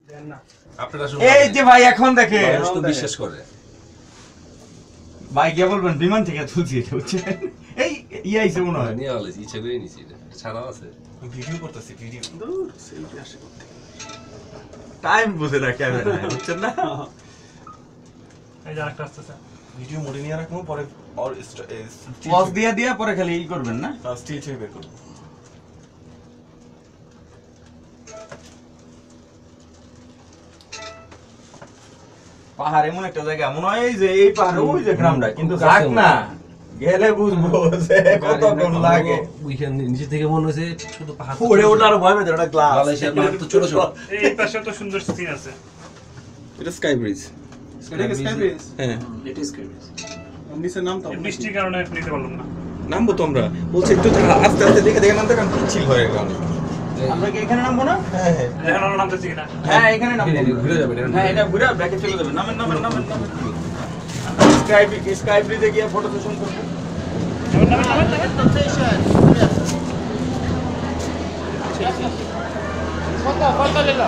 এই যে ভাই এখন দেখে তো বিশ্বাস করে ভাই কে বলবেন বিমান থেকে তুলছি এটা হচ্ছে এই আইছে মনে হয় নিয়ে আলাইছি ইচ্ছা করে নিছি এটা ছাড়া আছে ভিডিও করতেছি ভিডিও সেলফি আসে করতে টাইম বুঝে না ক্যামেরা বুঝছেন না এই যে আরেকটা আসতেছে ভিডিও মোডে নিয়ে রাখবো পরে আর পজ দিয়া পরে খালি ই করবেন না স্টিল ছবি বের করব পাহাড় এমন একটা জায়গা মনে হয় যে এই পাহাড়ে ওই যে গ্রামটা কিন্তু যাক না গেলে বুঝবো যে কতক্ষণ লাগে ওইখানে নিচে থেকে মনে হচ্ছে শুধু পাহাড় পড়ে ওঠার ভয় পেতে ওটা গ্লাস মালয়েশিয়ার পাহাড় তো ছোট ছোট এই পাশে তো সুন্দর সিন আছে এটা স্কাই ব্রিজ এটা কি স্কাই ব্রিজ? হ্যাঁ ইট ইজ স্কাই নিচে নাম তো এই বৃষ্টির কারণে নিতে পারলাম না নামবো তো আমরা বলছি একটু আস্তে আস্তে দেখে নামতে কারণ পিচ্ছিল হয়ে গেল আমরা কি এখানে নামবো না হ্যাঁ হ্যাঁ এখন আমরা নামতেছি কিনা হ্যাঁ এখানে নামবো ঘুরে যাবে হ্যাঁ এটা ঘুরে ব্যাকে চলে যাবে নামেন স্কাই ব্রিজে গিয়ে ফটো সেশন করবো কত লেলো